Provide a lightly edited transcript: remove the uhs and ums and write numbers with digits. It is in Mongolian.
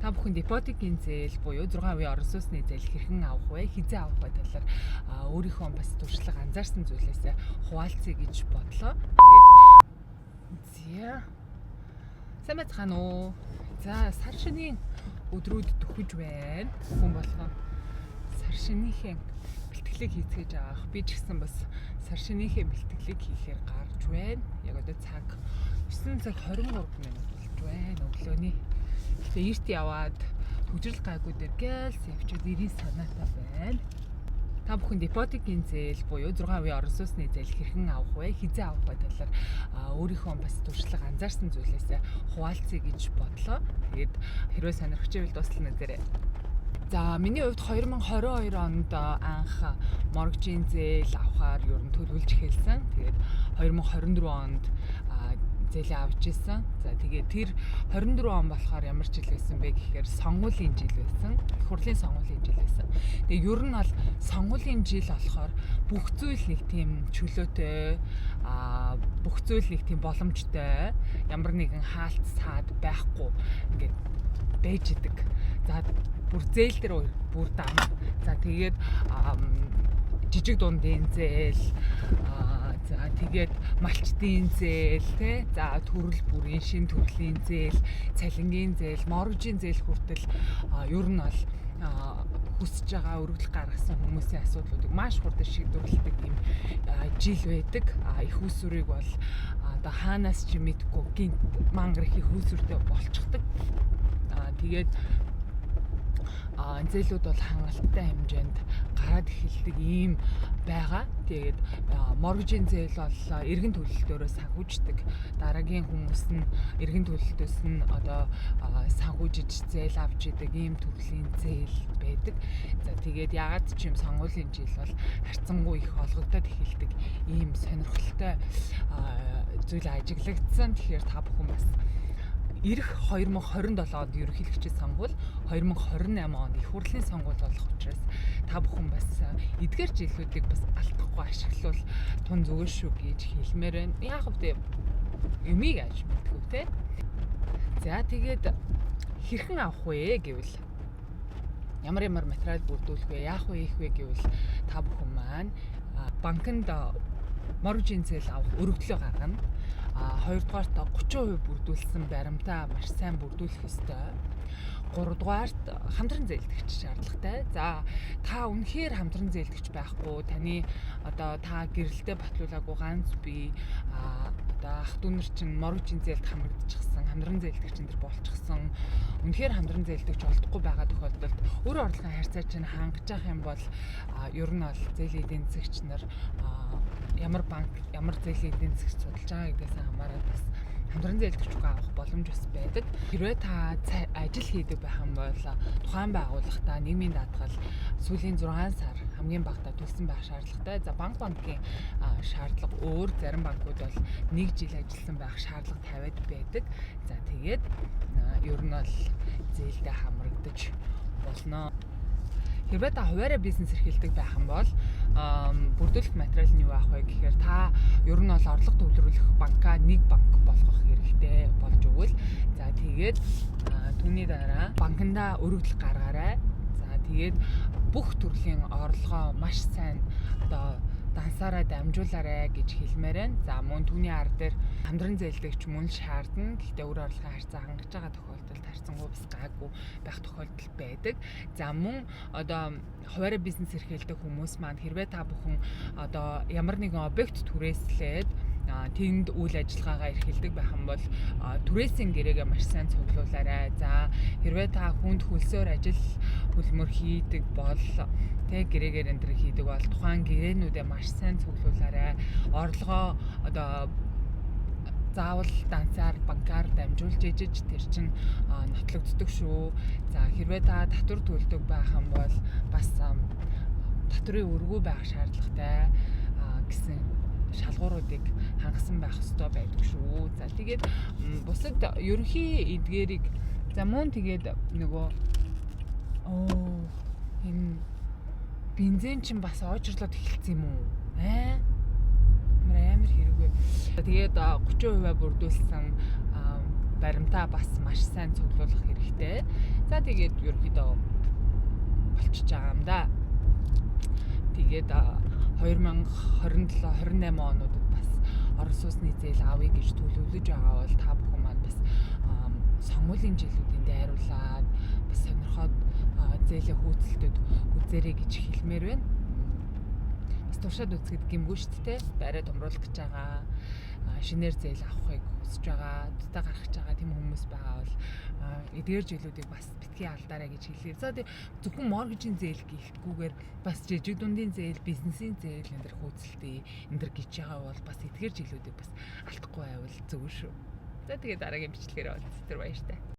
Та бүхэн депозитын зээл буюу 6% орон сууцны зээл хэрхэн авах вэ? Хизээ авах вэ талаар өөрийнхөө бас туршлага анзаарсан зүйлээсээ хуваалцъя гэж бодлоо. Тэгээд сайн байцгаана уу? За сар шинийн өдрүүд төхөж байна. Хүн болгоо сар шинийхээ бэлтгэлийг хийцгээж авах. Би ч гэсэн бас сар шинийхээ бэлтгэлийг хийхээр гарч байна. Яг одоо цаг 9:23 минут болж байна. Өглөөний. Гэхдээ эрт яваад хөгжрөл гайгүй дээр гэлс явчаад ирийн санаатай байна. Та бүхэн депозитын зээл буюу 6% орон сууцны зээл хэрхэн авах вэ? Хизээ авах вэ талаар өөрийнхөө бас туршлага анзаарсан зүйлээсээ хуваалцъя гэж бодлоо. Тэгээд хэрвээ сонирхож байвал дуустал үзээрэй. За миний хувьд 2022 онд анх моргжийн зээл авахаар ер нь төлөвлөж эхэлсэн. Тэгээд 2024 онд зээлээ авч ирсэн. За тэгээд тэр 24 он болохоор ямар жил байсан бэ гэхээр сонгуулийн жил байсан. Их хурлын сонгуулийн жил байсан. Тэгээд ер нь бол сонгуулийн жил болохоор бүх зүйл нэг тийм чөлөөтэй, бүх зүйл нэг тийм боломжтой, ямар нэгэн хаалт саад байхгүй ингээд байж идэг. За бүр зээл дээр бүр дам. За тэгээд жижиг дундын зээл, за тэгээд малчтын зээл, тэ, за төрөл бүрийн шин төрлийн зээл, цалингийн зээл, моргжийн зээл хүртэл ер нь бол хүсэж байгаа өргөдөл гаргасан хүмүүсийн асуудлуудыг маш хурдан шийдвэрлэдэг юм жил байдаг. Их усүрийг бол одоо хаанаас ч мэдгүй гинт мангар их усүртэй болчихдог. Тэгээд зээлүүд бол хангалттай хэмжээнд гараад эхэлдэг ийм байгаа. Тэгээд моргжийн зээл бол эргэн төлөлтөөрөө санхүүждэг. Дараагийн хүмүүс нь эргэн төлөлтөөс нь одоо санхүүжиж зээл авч идэг ийм төрлийн зээл байдаг. За тэгээд ягаад ч юм сонгуулийн жил бол харьцангуй их олгогдоод эхэлдэг ийм сонирхолтой зүйл ажиглагдсан. Тэгэхээр та бүхэн бас ирэх 2027 онд ерөнхийлөгчийн сонгуул, 2028 онд их хурлын сонгуул болох учраас та бүхэн бас эдгээр жилүүдийг бас алдахгүй ашиглавал тун зүгээр шүү гэж хэлмээр байна. Яг үгүй юмыг аж мэдгүй те. За тэгээд хэрхэн авах вэ гэвэл ямар материал бүрдүүлэх вэ, яах вэ, хийх вэ гэвэл та бүхэн маань банкнд моргжийн зээл авах өргөдлөө гаргана. Хоёрдугаарт 30% бүрдүүлсэн баримтаа маш сайн бүрдүүлэх ёстой. Гуравдугаарт хамтран зээлдэгч шаардлагатай. За та үнэхээр хамтран зээлдэгч байхгүй, таны одоо та гэрэлтэй батлуулаагүй ганц би одоо ах дүү нар чинь моргжийн зээлд хамрагдчихсан, хамтран зээлдэгч энэ төр болчихсон. Үнэхээр хамтран зээлдэгч олдохгүй байгаа тохиолдолд өр орлогын харьцаа чинь хангаж явах юм бол ер нь бол зээлийн эдийн засагч нар ямар банк, ямар зээлийн эдийн засагч судалж байгаа гэдгээс хамаарат бас хамтран зээлдэгчгүй авах боломж бас байдаг. Хэрвээ та ажил хийдэг байх юм бол тухайн байгууллагатаа нийгмийн даатгал сүүлийн 6 сар хамгийн багадаа төлсөн байх шаардлагатай. За банкын шаардлага өөр, зарим банкуд бол 1 жил ажилласан байх шаардлага тавиад байдаг. За тэгээд ер нь бол зээлдээ хамрагдаж болно. Хэрвээ та хуваараа бизнес эрхэлдэг байх юм бол бүрдүүлэх материал нь юу авах вэ гэхээр та ер нь бол орлого төвлөрүүлэх банкаа нэг банк болгох хэрэгтэй болж өгвөл за тэгээд түүний дараа банкндаа өргөдөл гаргаарай. За тэгээд бүх төрлийн орлогоо маш сайн одоо дансаараа дамжуулаарай гэж хэлмээр байна. За мөн түүний ар дээр хамтран зээлдэгч мөн шаардна. Гэхдээ өр орлогын харьцаа хангаж байгаа тохиолдолд харьцангуй бас гайгүй байх тохиолдол байдаг. За мөн одоо хуваараа бизнес эрхэлдэг хүмүүс маань хэрвээ та бүхэн одоо ямар нэгэн объект түрээслээд тэнд үйл ажиллагаагаа эрхэлдэг байх юм бол түрээсийн гэрээгээ маш сайн цуглуулаарай. За хэрвээ та хүнд хөлсөөр ажил хөдөлмөр хийдэг бол тэг гэрээгээр энэ төр хийдэг бол тухайн гэрээнүүдээ маш сайн цуглуулаарай. Орлогоо одоо заавал дансаар банкаар дамжуулж ижиж тэр чинь нотлогддог шүү. За хэрвээ та татвар төлдөг байх юм бол бас татврын өргөө байх шаардлагатай гэсэн шалгууруудыг хангасан байх ёстой байдаг шүү. За тэгээд бусад ерөнхий эдгээрийг за мөн тэгээд нөгөө энэ бензин чинь бас оожрлоод эхэлсэн юм уу? Амар хэрэггүй. Тэгээд 30% бүрдүүлсэн баримтаа бас маш сайн цуглуулах хэрэгтэй. За тэгээд ерөнхийдөө болчихж байгаа юм да. Тэгээд 2027-28 онуудад бас Орос улсны зээл авъя гэж төлөвлөж байгаа бол та бүхэн маань бас сонгуулийн жилүүдийн дайруулаад бас сонирхоод зээлийн хөөцөлтөд үзээрэй гэж хэлмээр байна. Бас туршаад үзэхэд гэмгүй шүү дээ. Байраа томруулах гэж байгаа, шинээр зээл авахыг хүсэж байгаа, дутаа гаргаж байгаа тийм хүмүүс байгаа бол эдгээр жилүүдийг бас битгий алдаарай гэж хэлээ. За зөвхөн моргежийн зээл гэлтгүүгээр бас жижиг дундын зээл, бизнесийн зээл энэ төр хөөцөлтөй энэ төр гэж байгаа бол бас эдгээр жилүүдийг бас алдахгүй байвал зөв шүү. За тэгээд дараагийн бичлэгээр уулзъя. Тэр баяртай.